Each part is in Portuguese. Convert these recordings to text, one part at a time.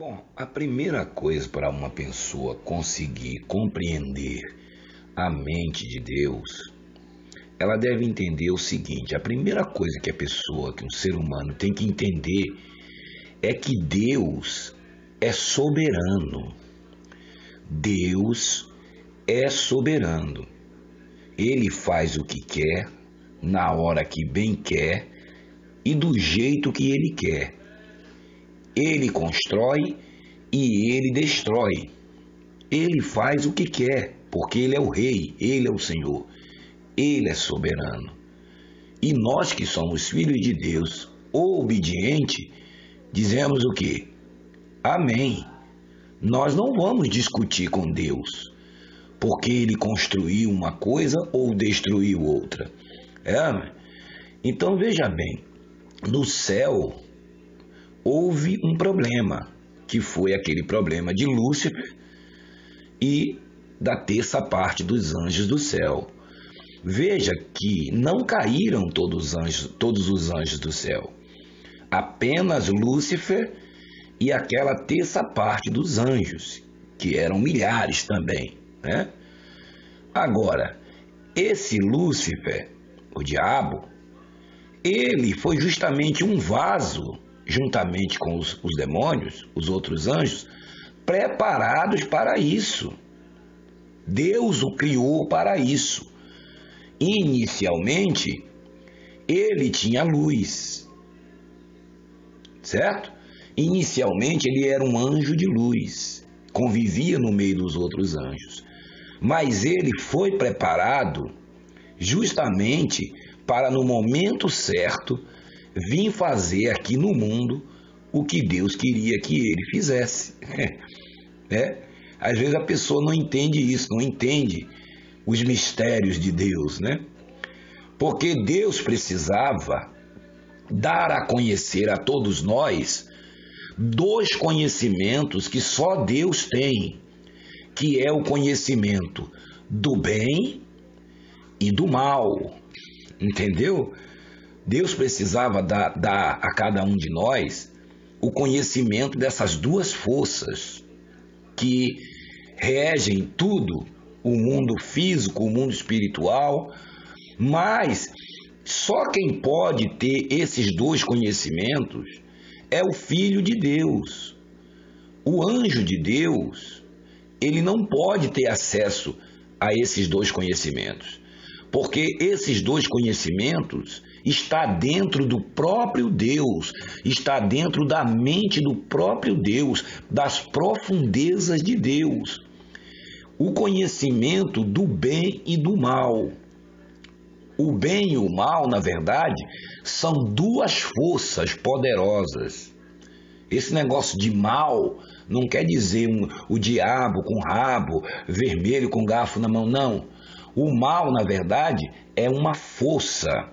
Bom, a primeira coisa para uma pessoa conseguir compreender a mente de Deus, ela deve entender o seguinte: a primeira coisa que um ser humano tem que entender é que Deus é soberano. Deus é soberano. Ele faz o que quer, na hora que bem quer e do jeito que ele quer. Ele constrói e ele destrói. Ele faz o que quer, porque ele é o rei, ele é o Senhor. Ele é soberano. E nós que somos filhos de Deus, obedientes, dizemos o quê? Amém. Nós não vamos discutir com Deus, porque ele construiu uma coisa ou destruiu outra. Então veja bem, no céu houve um problema, que foi aquele problema de Lúcifer e da terça parte dos anjos do céu. Veja que não caíram todos os anjos do céu, apenas Lúcifer e aquela terça parte dos anjos, que eram milhares também, né? Agora, esse Lúcifer, o diabo, ele foi justamente um vaso, juntamente com os demônios, os outros anjos, preparados para isso. Deus o criou para isso. Inicialmente, ele tinha luz, certo? Inicialmente, ele era um anjo de luz, convivia no meio dos outros anjos. Mas ele foi preparado justamente para, no momento certo, vir fazer aqui no mundo o que Deus queria que ele fizesse. Às vezes a pessoa não entende isso, não entende os mistérios de Deus, né? Porque Deus precisava dar a conhecer a todos nós dois conhecimentos que só Deus tem, que é o conhecimento do bem e do mal, entendeu? Deus precisava dar a cada um de nós o conhecimento dessas duas forças que regem tudo, o mundo físico, o mundo espiritual, mas só quem pode ter esses dois conhecimentos é o Filho de Deus. O anjo de Deus, ele não pode ter acesso a esses dois conhecimentos, porque esses dois conhecimentos está dentro do próprio Deus, está dentro da mente do próprio Deus, das profundezas de Deus. O conhecimento do bem e do mal. O bem e o mal, na verdade, são duas forças poderosas. Esse negócio de mal não quer dizer o diabo com rabo vermelho com garfo na mão, não. O mal, na verdade, é uma força.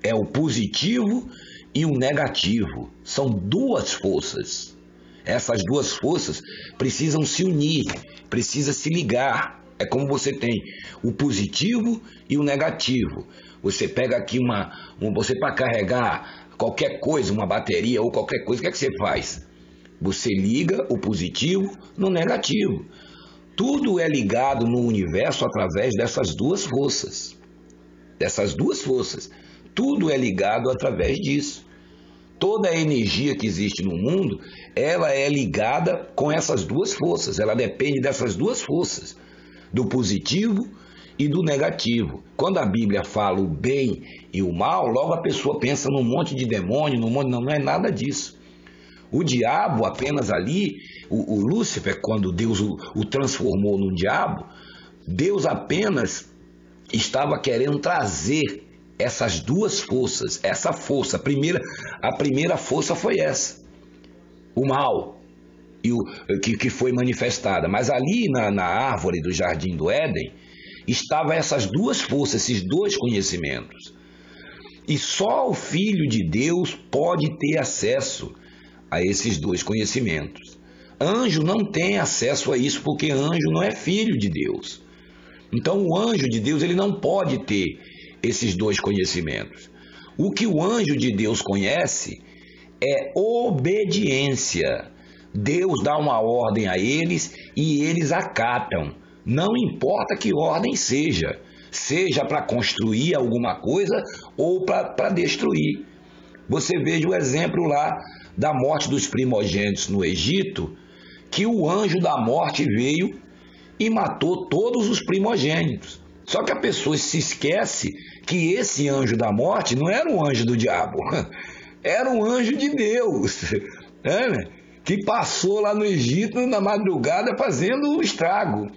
É o positivo e o negativo. São duas forças. Essas duas forças precisam se unir, precisam se ligar. É como você tem o positivo e o negativo. Você pega aqui você para carregar qualquer coisa, uma bateria ou qualquer coisa, o que é que você faz? Você liga o positivo no negativo. Tudo é ligado no universo através dessas duas forças. Dessas duas forças. Tudo é ligado através disso. Toda a energia que existe no mundo, ela é ligada com essas duas forças. Ela depende dessas duas forças, do positivo e do negativo. Quando a Bíblia fala o bem e o mal, logo a pessoa pensa num monte de demônio, não é nada disso. O diabo apenas ali, o Lúcifer, quando Deus o transformou num diabo, Deus apenas estava querendo trazer essas duas forças, essa força, a primeira força foi essa, o mal, que foi manifestada. Mas ali na árvore do Jardim do Éden, estavam essas duas forças, esses dois conhecimentos. E só o Filho de Deus pode ter acesso a esses dois conhecimentos. Anjo não tem acesso a isso, porque anjo não é filho de Deus. Então o anjo de Deus, ele não pode ter esses dois conhecimentos. O que o anjo de Deus conhece é obediência. Deus dá uma ordem a eles e eles acatam. Não importa que ordem seja, seja para construir alguma coisa ou para destruir. Você veja o exemplo lá da morte dos primogênitos no Egito, que o anjo da morte veio e matou todos os primogênitos. Só que a pessoa se esquece que esse anjo da morte não era um anjo do diabo, era um anjo de Deus, né? Que passou lá no Egito na madrugada fazendo o estrago.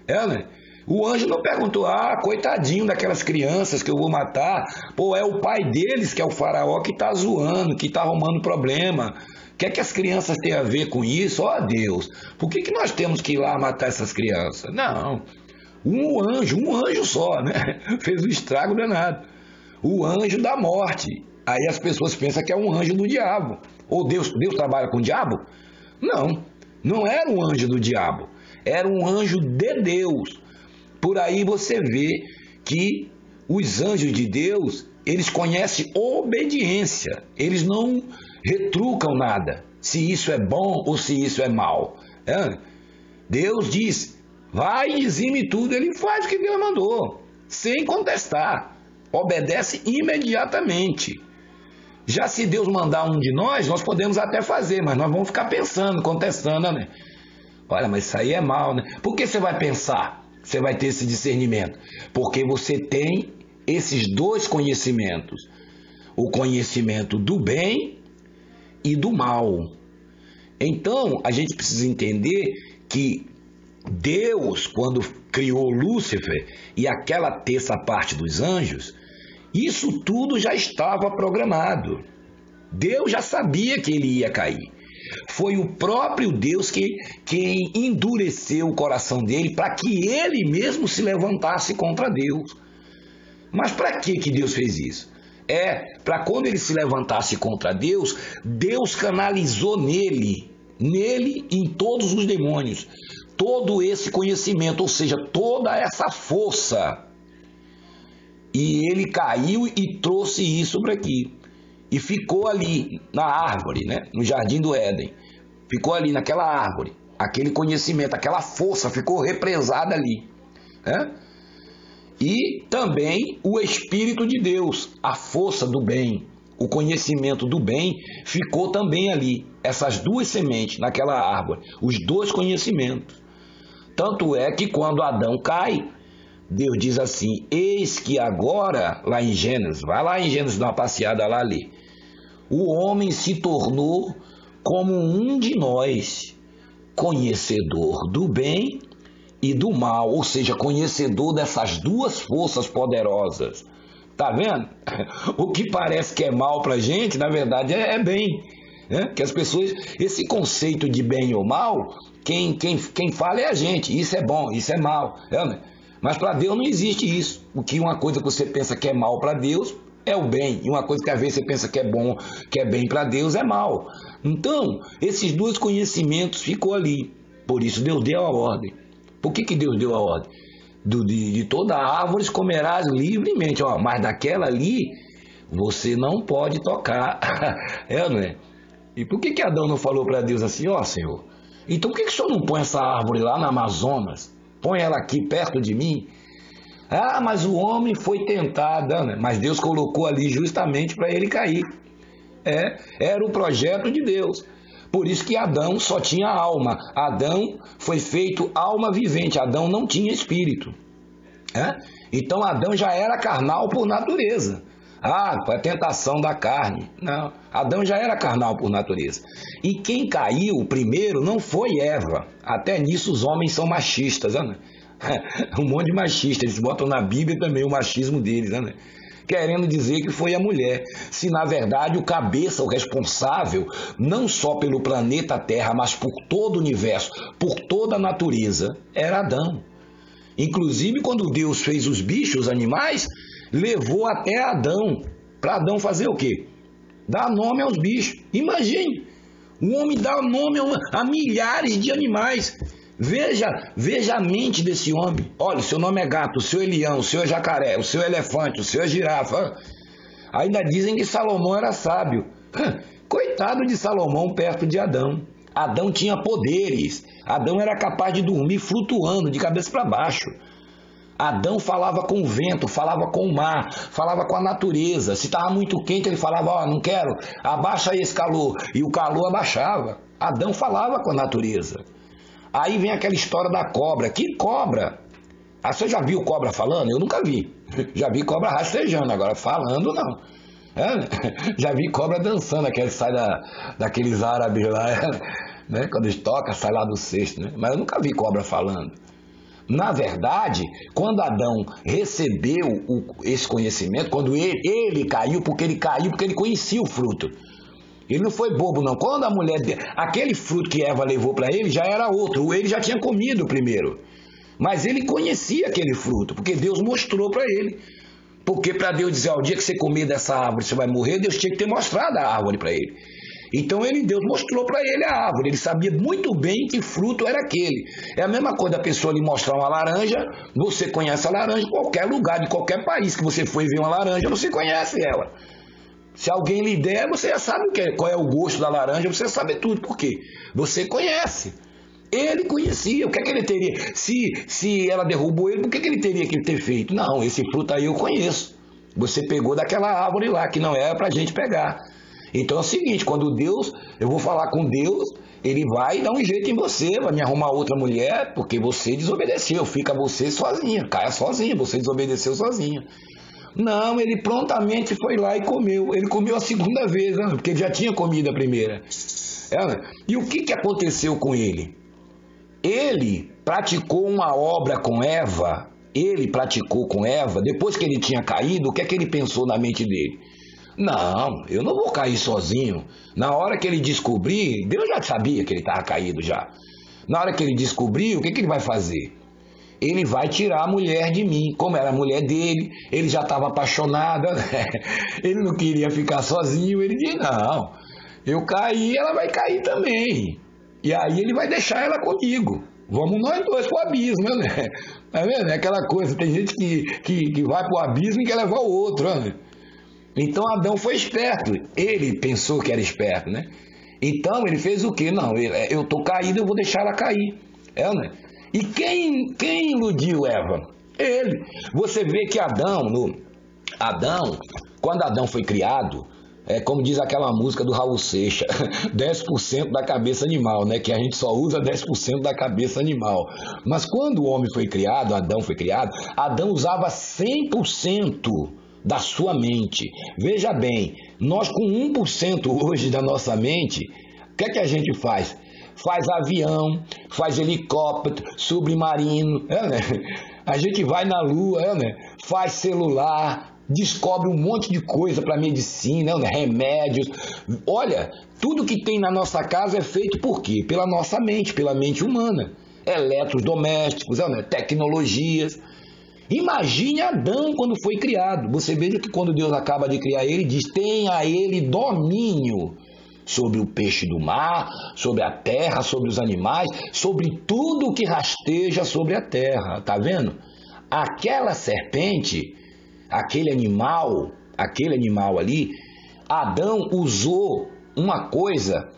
Né? O anjo não perguntou, coitadinho daquelas crianças que eu vou matar, pô, é o pai deles que é o faraó que está zoando, que está arrumando problema. O que é que as crianças têm a ver com isso? Ó Deus, por que nós temos que ir lá matar essas crianças? Não, um anjo só, né? Fez um estrago danado. O anjo da morte. Aí as pessoas pensam que é um anjo do diabo. Ou Deus trabalha com o diabo? Não, não era um anjo do diabo. Era um anjo de Deus. Por aí você vê que os anjos de Deus, eles conhecem obediência. Eles não retrucam nada, se isso é bom ou se isso é mal. Deus diz, vai e dizime tudo, ele faz o que Deus mandou, sem contestar, obedece imediatamente. Já se Deus mandar um de nós podemos até fazer, mas nós vamos ficar pensando, contestando, né? Olha, mas isso aí é mal, né? Por que você vai pensar? Você vai ter esse discernimento? Porque você tem esses dois conhecimentos, o conhecimento do bem e do mal. Então, a gente precisa entender que Deus, quando criou Lúcifer e aquela terça parte dos anjos, isso tudo já estava programado. Deus já sabia que ele ia cair. Foi o próprio Deus quem endureceu o coração dele para que ele mesmo se levantasse contra Deus. Mas para que Deus fez isso? Para quando ele se levantasse contra Deus, Deus canalizou nele e em todos os demônios, todo esse conhecimento, ou seja, toda essa força. E ele caiu e trouxe isso para aqui. E ficou ali na árvore, né? No jardim do Éden. Ficou ali naquela árvore. Aquele conhecimento, aquela força ficou represada ali. Né? E também o Espírito de Deus, a força do bem, o conhecimento do bem, ficou também ali. Essas duas sementes naquela árvore, os dois conhecimentos. Tanto é que quando Adão cai, Deus diz assim, eis que agora, lá em Gênesis, vai lá em Gênesis dar uma passeada lá ali, o homem se tornou como um de nós, conhecedor do bem e do mal, ou seja, conhecedor dessas duas forças poderosas. Tá vendo? O que parece que é mal pra gente, na verdade é bem. Né? Que as pessoas, esse conceito de bem ou mal, quem fala é a gente, isso é bom, isso é mal. Né? Mas para Deus não existe isso. O que uma coisa que você pensa que é mal para Deus é o bem, e uma coisa que às vezes você pensa que é bom, que é bem para Deus é mal. Então, esses dois conhecimentos ficou ali. Por isso Deus deu a ordem. Por que Deus deu a ordem? De toda árvore comerás livremente, mas daquela ali você não pode tocar. Não é? E por que Adão não falou para Deus assim, Senhor, então por que o Senhor não põe essa árvore lá na Amazonas? Põe ela aqui perto de mim. Mas o homem foi tentado, né? Mas Deus colocou ali justamente para ele cair. Era o projeto de Deus. Por isso que Adão só tinha alma. Adão foi feito alma vivente. Adão não tinha espírito. Então Adão já era carnal por natureza. Foi a tentação da carne. Não, Adão já era carnal por natureza. E quem caiu primeiro não foi Eva. Até nisso os homens são machistas. Né? Um monte de machistas. Eles botam na Bíblia também o machismo deles. Né? Querendo dizer que foi a mulher. Se na verdade o cabeça, o responsável, não só pelo planeta Terra, mas por todo o universo, por toda a natureza, era Adão. Inclusive quando Deus fez os bichos, os animais, levou até Adão, para Adão fazer o quê? Dar nome aos bichos. Imagine, o homem dá nome a milhares de animais. Veja a mente desse homem. Olha, o seu nome é gato, o seu é leão, o seu é jacaré, o seu é elefante, o seu é girafa. Ainda dizem que Salomão era sábio. Coitado de Salomão perto de Adão. Adão tinha poderes. Adão era capaz de dormir flutuando de cabeça para baixo. Adão falava com o vento, falava com o mar, falava com a natureza. Se estava muito quente, ele falava, ó, não quero, abaixa esse calor. E o calor abaixava. Adão falava com a natureza. Aí vem aquela história da cobra. Que cobra? Ah, você já viu cobra falando? Eu nunca vi. Já vi cobra rastejando, agora falando não. Já vi cobra dançando, aquela que sai daqueles árabes lá, né? Quando eles tocam, sai lá do cesto, né? Mas eu nunca vi cobra falando. Na verdade, quando Adão recebeu esse conhecimento, quando ele caiu porque ele conhecia o fruto. Ele não foi bobo, não. Quando a mulher... Aquele fruto que Eva levou para ele já era outro. Ele já tinha comido primeiro. Mas ele conhecia aquele fruto, porque Deus mostrou para ele. Porque para Deus dizer, ó, o dia que você comer dessa árvore você vai morrer, Deus tinha que ter mostrado a árvore para ele. Então Deus mostrou para ele a árvore. Ele sabia muito bem que fruto era aquele. É a mesma coisa a pessoa lhe mostrar uma laranja. Você conhece a laranja em qualquer lugar, de qualquer país que você for ver uma laranja, você conhece ela. Se alguém lhe der, você já sabe qual é o gosto da laranja, você sabe tudo. Por quê? Você conhece. Ele conhecia. O que é que ele teria? Se ela derrubou ele, o que é que ele teria que ter feito? Não, esse fruto aí eu conheço. Você pegou daquela árvore lá, que não era pra gente pegar. Então é o seguinte, quando eu vou falar com Deus, ele vai dar um jeito em você, vai me arrumar outra mulher, porque você desobedeceu, fica você sozinha, caia sozinha, você desobedeceu sozinha. Não, ele prontamente foi lá e comeu. Ele comeu a segunda vez, né? Porque ele já tinha comido a primeira. E o que aconteceu com ele? Ele praticou uma obra com Eva. Depois que ele tinha caído, o que é que ele pensou na mente dele? Não, eu não vou cair sozinho. Na hora que ele descobrir, Deus já sabia que ele estava caído já. Na hora que ele descobrir, o que ele vai fazer? Ele vai tirar a mulher de mim. Como era a mulher dele, ele já estava apaixonado, né? Ele não queria ficar sozinho. Ele disse, não, eu caí, ela vai cair também. E aí ele vai deixar ela comigo. Vamos nós dois pro abismo, né? Tá vendo? É aquela coisa, tem gente que vai pro abismo e quer levar o outro, né? Então Adão foi esperto. Ele pensou que era esperto, né? Então ele fez o quê? Não, eu tô caído, eu vou deixar ela cair. Né? E quem iludiu Eva? Ele. Você vê que quando Adão foi criado, como diz aquela música do Raul Seixas, 10% da cabeça animal, né? Que a gente só usa 10% da cabeça animal. Mas quando o homem foi criado, Adão foi criado, Adão usava 100% da sua mente. Veja bem, nós com 1% hoje da nossa mente, o que é que a gente faz? Faz avião, faz helicóptero, submarino, né? A gente vai na lua, né? Faz celular, descobre um monte de coisa para medicina, né? Remédios. Olha, tudo que tem na nossa casa é feito por quê? Pela nossa mente, pela mente humana. Eletrodomésticos, né? Tecnologias. Imagine Adão quando foi criado. Você veja que quando Deus acaba de criar ele, diz, tenha ele domínio sobre o peixe do mar, sobre a terra, sobre os animais, sobre tudo que rasteja sobre a terra. Tá vendo? Aquela serpente, aquele animal ali, Adão usou uma coisa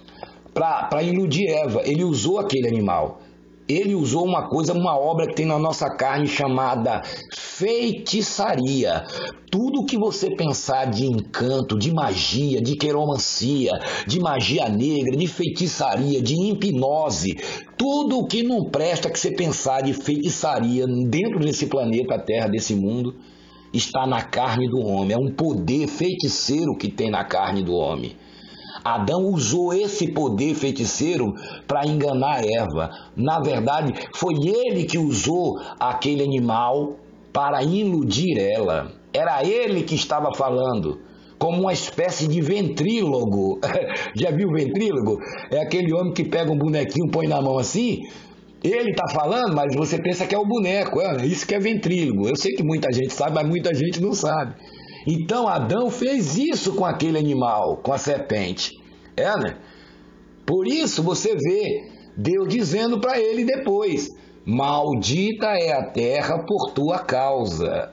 para iludir Eva. Ele usou aquele animal. Ele usou uma obra que tem na nossa carne chamada feitiçaria. Tudo que você pensar de encanto, de magia, de queromancia, de magia negra, de feitiçaria, de hipnose, tudo o que não presta que você pensar de feitiçaria dentro desse planeta Terra, desse mundo, está na carne do homem. É um poder feiticeiro que tem na carne do homem. Adão usou esse poder feiticeiro para enganar Eva. Na verdade, foi ele que usou aquele animal para iludir ela. Era ele que estava falando, como uma espécie de ventrílogo. Já viu o ventrílogo? É aquele homem que pega um bonequinho, põe na mão assim. Ele está falando, mas você pensa que é o boneco. Isso que é ventrílogo. Eu sei que muita gente sabe, mas muita gente não sabe. Então Adão fez isso com aquele animal, com a serpente. Né? Por isso você vê Deus dizendo para ele depois, maldita é a terra por tua causa.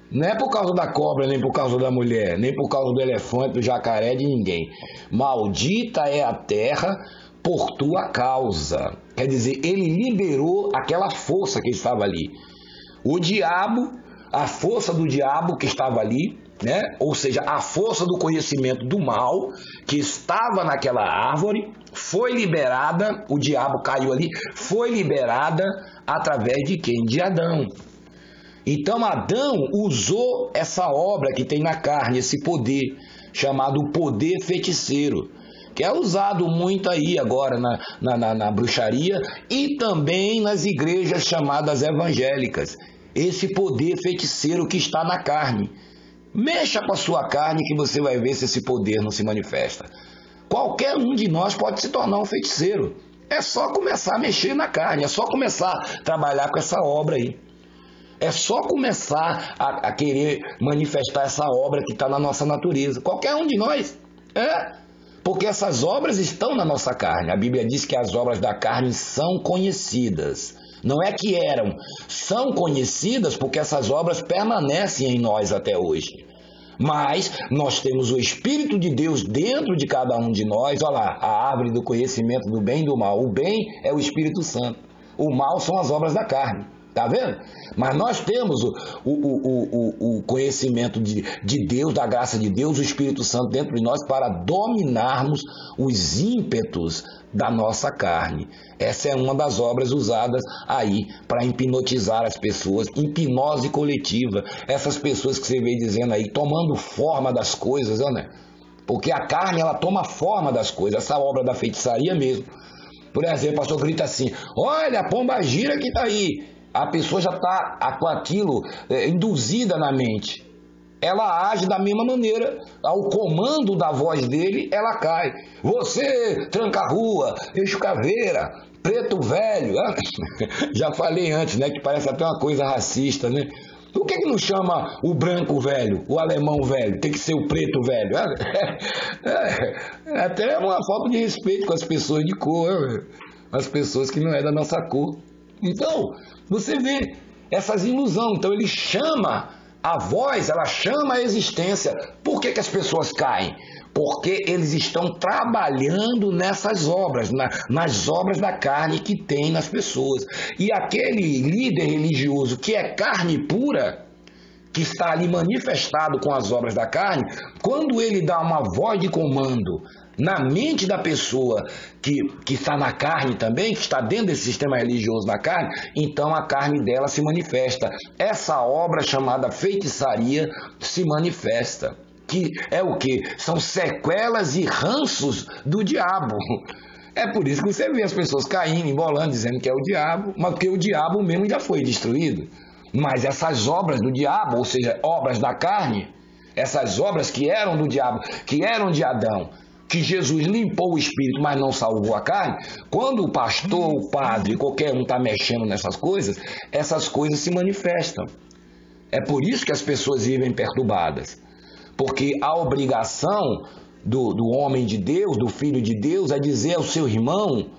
Não é por causa da cobra, nem por causa da mulher, nem por causa do elefante, do jacaré, de ninguém. Maldita é a terra por tua causa. Quer dizer, ele liberou aquela força que estava ali. O diabo, a força do diabo que estava ali, né? Ou seja, a força do conhecimento do mal que estava naquela árvore, foi liberada, o diabo caiu ali, foi liberada através de quem? De Adão. Então Adão usou essa obra que tem na carne, esse poder, chamado poder feiticeiro, que é usado muito aí agora na bruxaria e também nas igrejas chamadas evangélicas. Esse poder feiticeiro que está na carne. Mexa com a sua carne que você vai ver se esse poder não se manifesta. Qualquer um de nós pode se tornar um feiticeiro. É só começar a mexer na carne, é só começar a trabalhar com essa obra aí. É só começar a querer manifestar essa obra que está na nossa natureza. Qualquer um de nós. Porque essas obras estão na nossa carne. A Bíblia diz que as obras da carne são conhecidas. Não é que eram, são conhecidas porque essas obras permanecem em nós até hoje. Mas nós temos o Espírito de Deus dentro de cada um de nós. Olha lá, a árvore do conhecimento do bem e do mal. O bem é o Espírito Santo. O mal são as obras da carne. Tá vendo? Mas nós temos o conhecimento de Deus, da graça de Deus, o Espírito Santo dentro de nós para dominarmos os ímpetos da nossa carne. Essa é uma das obras usadas aí para hipnotizar as pessoas, hipnose coletiva. Essas pessoas que você vê dizendo aí, tomando forma das coisas, né? Porque a carne, ela toma forma das coisas, essa obra da feitiçaria mesmo. Por exemplo, o pastor grita assim, olha a pombagira que está aí. A pessoa já está com aquilo induzida na mente. Ela age da mesma maneira. Ao comando da voz dele, ela cai. Você, tranca-rua, eixo caveira, preto velho. Já falei antes, né? Que parece até uma coisa racista, né? Por que não chama o branco velho, o alemão velho? Tem que ser o preto velho. É até uma falta de respeito com as pessoas de cor, as pessoas que não é da nossa cor. Então, você vê essas ilusões. Então, ele chama a voz, ela chama a existência. Por que as pessoas caem? Porque eles estão trabalhando nessas obras, nas obras da carne que tem nas pessoas. E aquele líder religioso que é carne pura, que está ali manifestado com as obras da carne, quando ele dá uma voz de comando na mente da pessoa que está na carne também, que está dentro desse sistema religioso na carne, então a carne dela se manifesta. Essa obra chamada feitiçaria se manifesta. Que é o quê? São sequelas e ranços do diabo. É por isso que você vê as pessoas caindo, embolando, dizendo que é o diabo, mas porque o diabo mesmo já foi destruído. Mas essas obras do diabo, ou seja, obras da carne, essas obras que eram do diabo, que eram de Adão, que Jesus limpou o espírito, mas não salvou a carne, quando o pastor, o padre, qualquer um está mexendo nessas coisas, essas coisas se manifestam. É por isso que as pessoas vivem perturbadas. Porque a obrigação do homem de Deus, do filho de Deus, é dizer ao seu irmão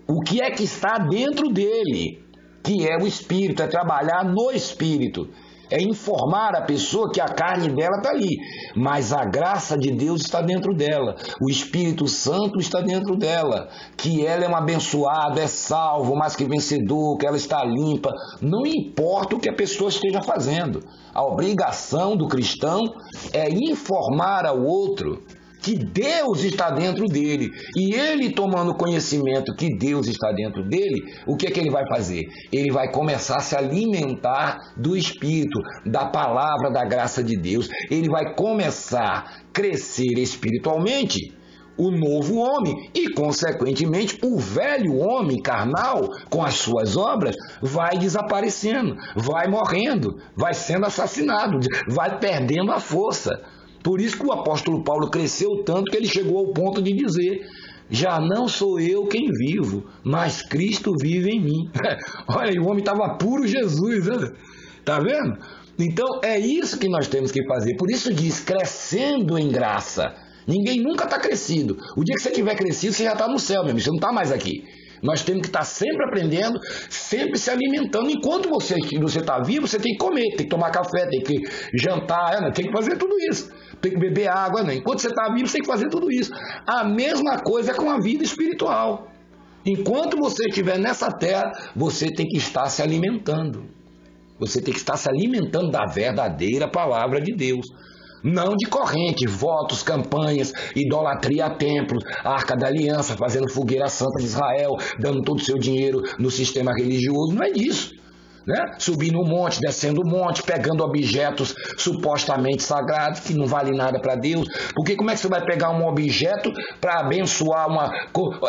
o que é que está dentro dele, que é o espírito, é trabalhar no espírito. É informar a pessoa que a carne dela está ali, mas a graça de Deus está dentro dela, o Espírito Santo está dentro dela, que ela é uma abençoada, é salvo, mais que vencedor, que ela está limpa. Não importa o que a pessoa esteja fazendo, a obrigação do cristão é informar ao outro que Deus está dentro dele, e ele tomando conhecimento que Deus está dentro dele, o que é que ele vai fazer? Ele vai começar a se alimentar do Espírito, da palavra da graça de Deus, ele vai começar a crescer espiritualmente, o novo homem, e consequentemente o velho homem carnal, com as suas obras, vai desaparecendo, vai morrendo, vai sendo assassinado, vai perdendo a força. Por isso que o apóstolo Paulo cresceu tanto que ele chegou ao ponto de dizer: já não sou eu quem vivo, mas Cristo vive em mim. Olha, e o homem estava puro Jesus, né? Tá vendo? Então é isso que nós temos que fazer. Por isso diz, crescendo em graça. Ninguém nunca está crescido. O dia que você tiver crescido, você já está no céu mesmo, você não está mais aqui. Nós temos que estar sempre aprendendo, sempre se alimentando. Enquanto você está vivo, você tem que comer, tem que tomar café, tem que jantar, tem que fazer tudo isso. tem que beber água, né? Enquanto você está vivo, você tem que fazer tudo isso. A mesma coisa é com a vida espiritual. Enquanto você estiver nessa terra, você tem que estar se alimentando. Você tem que estar se alimentando da verdadeira palavra de Deus. Não de corrente, votos, campanhas, idolatria a templos, a Arca da Aliança, fazendo fogueira santa de Israel, dando todo o seu dinheiro no sistema religioso. Não é disso. Né? Subindo um monte, descendo um monte, pegando objetos supostamente sagrados que não valem nada para Deus. Porque como é que você vai pegar um objeto para abençoar uma...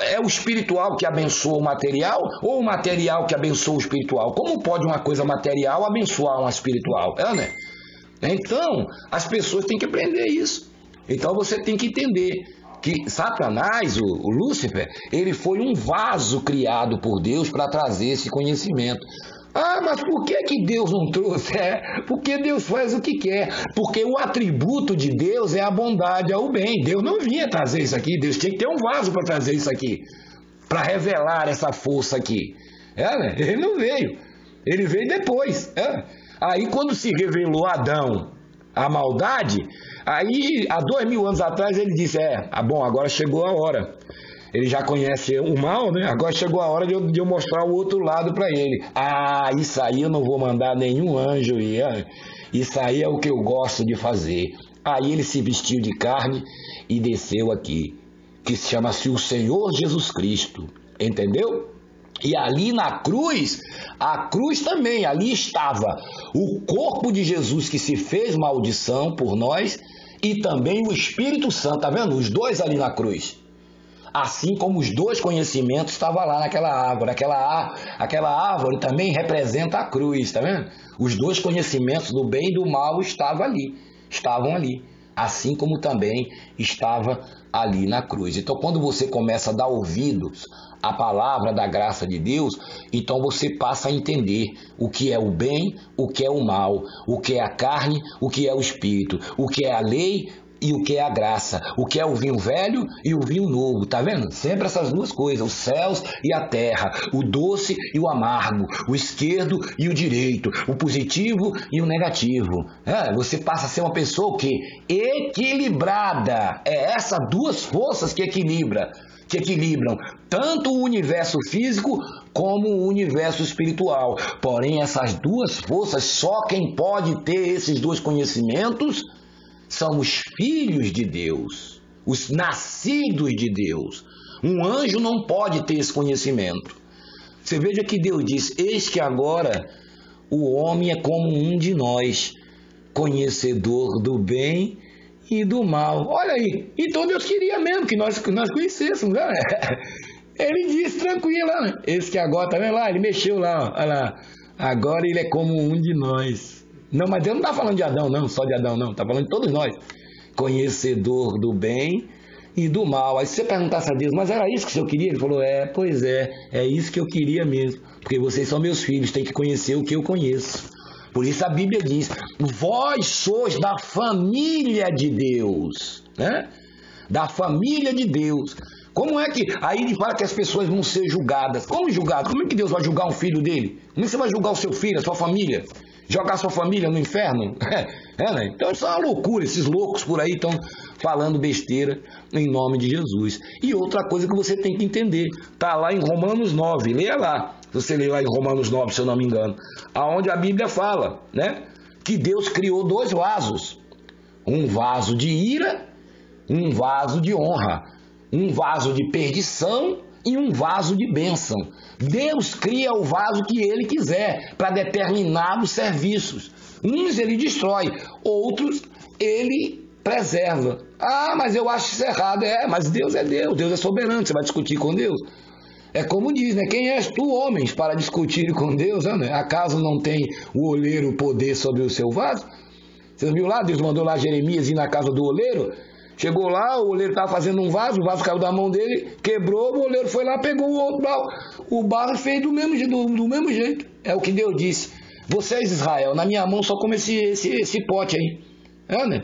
É o espiritual que abençoa o material ou o material que abençoa o espiritual? Como pode uma coisa material abençoar uma espiritual? Né? Então, as pessoas têm que aprender isso. Então você tem que entender que Satanás, o Lúcifer, ele foi um vaso criado por Deus para trazer esse conhecimento. Ah, mas por que Deus não trouxe? Porque Deus faz o que quer. Porque o atributo de Deus é a bondade, é o bem. Deus não vinha trazer isso aqui. Deus tinha que ter um vaso para trazer isso aqui. Para revelar essa força aqui. Né? Ele não veio. Ele veio depois. Aí quando se revelou a Adão a maldade, aí há 2000 anos atrás ele disse, bom, agora chegou a hora. Ele já conhece o mal, né? Agora chegou a hora de eu mostrar o outro lado para ele. Isso aí eu não vou mandar nenhum anjo ir. Isso aí é o que eu gosto de fazer. Aí ele se vestiu de carne e desceu aqui, que se chama-se o Senhor Jesus Cristo. Entendeu? E ali na cruz, a cruz também, ali estava o corpo de Jesus que se fez maldição por nós e também o Espírito Santo, tá vendo? Os dois ali na cruz. Assim como os dois conhecimentos estavam lá naquela árvore. Aquela árvore também representa a cruz, tá vendo? Os dois conhecimentos do bem e do mal estavam ali. Assim como também estava ali na cruz. Então, quando você começa a dar ouvidos à palavra da graça de Deus, então você passa a entender o que é o bem, o que é o mal, o que é a carne, o que é o espírito, o que é a lei e o que é a graça, o que é o vinho velho e o vinho novo, tá vendo? Sempre essas duas coisas, os céus e a terra, o doce e o amargo, o esquerdo e o direito, o positivo e o negativo. Você passa a ser uma pessoa que equilibrada. É essas duas forças que equilibram tanto o universo físico como o universo espiritual. Porém, essas duas forças, só quem pode ter esses dois conhecimentos são os filhos de Deus, os nascidos de Deus. Um anjo não pode ter esse conhecimento. Você veja que Deus diz, eis que agora o homem é como um de nós, conhecedor do bem e do mal. Olha aí, então Deus queria mesmo que nós conhecêssemos, né? Ele disse tranquilo, né? Esse que agora, tá vendo lá? Ele mexeu lá, olha lá. Agora ele é como um de nós. Não, mas Deus não está falando de Adão, não, só de Adão, não. Está falando de todos nós. Conhecedor do bem e do mal. Aí se você perguntasse a Deus, mas era isso que o Senhor queria? Ele falou, pois é isso que eu queria mesmo. Porque vocês são meus filhos, tem que conhecer o que eu conheço. Por isso a Bíblia diz, vós sois da família de Deus, né? Da família de Deus. Como é que... Aí ele fala que as pessoas vão ser julgadas. Como julgadas? Como é que Deus vai julgar um filho dele? Como é que você vai julgar o seu filho, a sua família? Jogar sua família no inferno? Né? Então isso é uma loucura. Esses loucos por aí estão falando besteira em nome de Jesus. E outra coisa que você tem que entender, está lá em Romanos 9, leia lá. Você lê lá em Romanos 9, se eu não me engano, aonde a Bíblia fala, né, que Deus criou dois vasos. Um vaso de ira, um vaso de honra. Um vaso de perdição e um vaso de bênção. Deus cria o vaso que ele quiser para determinados serviços. Uns ele destrói, outros ele preserva. Mas eu acho isso errado. Mas Deus é Deus, Deus é soberano, você vai discutir com Deus. É como diz, né? Quem és tu, homens, para discutir com Deus? Né? Acaso não tem o oleiro poder sobre o seu vaso? Você viu lá? Deus mandou lá Jeremias ir na casa do oleiro. Chegou lá, o oleiro estava fazendo um vaso, o vaso caiu da mão dele, quebrou, o oleiro foi lá, pegou o outro barro. O barro fez do mesmo jeito. É o que Deus disse. Vocês, Israel, na minha mão só come esse pote aí. Né?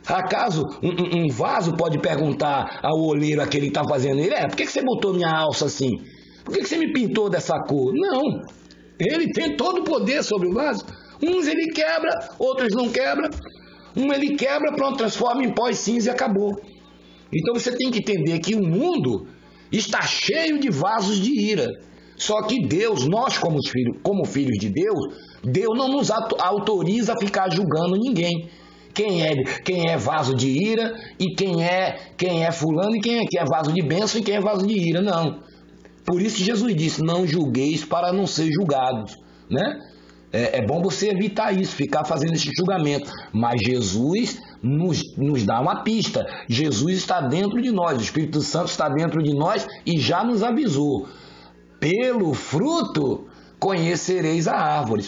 Acaso um vaso pode perguntar ao oleiro, aquele que está fazendo ele, por que você botou minha alça assim? Por que você me pintou dessa cor? Não. Ele tem todo o poder sobre o vaso. Uns ele quebra, outros não quebra. ele quebra, pronto, transforma em pó e cinza e acabou. Então você tem que entender que o mundo está cheio de vasos de ira. Só que Deus, nós como filhos de Deus, Deus não nos autoriza a ficar julgando ninguém. Quem é vaso de ira e quem é fulano e quem é vaso de bênção e quem é vaso de ira, não. Por isso que Jesus disse, não julgueis para não ser julgados, né? É bom você evitar isso, ficar fazendo esse julgamento. Mas Jesus nos dá uma pista. Jesus está dentro de nós, o Espírito Santo está dentro de nós e já nos avisou. Pelo fruto conhecereis a árvore.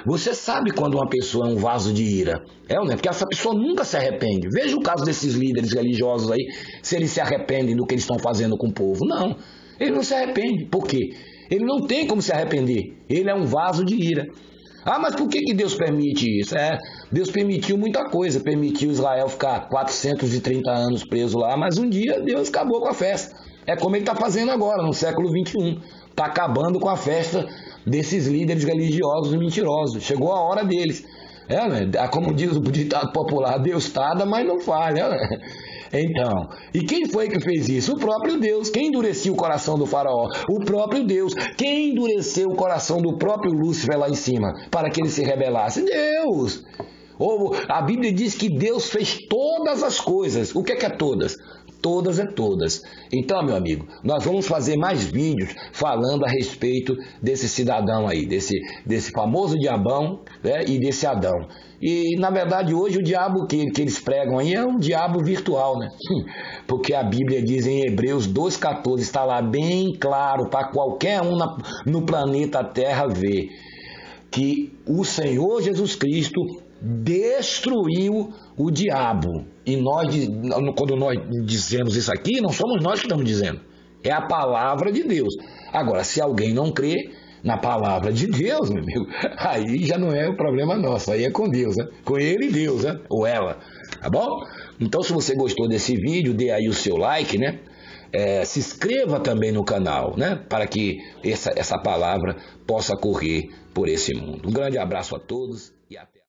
Você sabe quando uma pessoa é um vaso de ira, né? Porque essa pessoa nunca se arrepende. Veja o caso desses líderes religiosos aí, se eles se arrependem do que eles estão fazendo com o povo. Não, ele não se arrepende. Por quê? Ele não tem como se arrepender. Ele é um vaso de ira. Ah, mas por que Deus permite isso? Deus permitiu muita coisa. Permitiu Israel ficar 430 anos preso lá, mas um dia Deus acabou com a festa. É como ele está fazendo agora, no século XXI. Está acabando com a festa desses líderes religiosos mentirosos. Chegou a hora deles. Né? Como diz o ditado popular, Deus tarda, mas não falha. Né? Então, e quem foi que fez isso? O próprio Deus. Quem endureceu o coração do faraó? O próprio Deus. Quem endureceu o coração do próprio Lúcifer lá em cima para que ele se rebelasse? Deus. A Bíblia diz que Deus fez todas as coisas. O que é todas? Todas é todas. Então, meu amigo, nós vamos fazer mais vídeos falando a respeito desse cidadão aí, desse famoso diabão, né, e desse Adão. E, na verdade, hoje o diabo que eles pregam aí é um diabo virtual, né? Porque a Bíblia diz em Hebreus 2,14, está lá bem claro para qualquer um no planeta Terra ver, que o Senhor Jesus Cristo destruiu o diabo. E quando nós dizemos isso aqui, não somos nós que estamos dizendo. É a palavra de Deus. Agora, se alguém não crê na palavra de Deus, meu amigo, aí já não é o problema nosso, aí é com Deus, né? Com ele e Deus, né? Ou ela, tá bom? Então, se você gostou desse vídeo, dê aí o seu like, né? Se inscreva também no canal, né? Para que essa palavra possa correr por esse mundo. Um grande abraço a todos e até.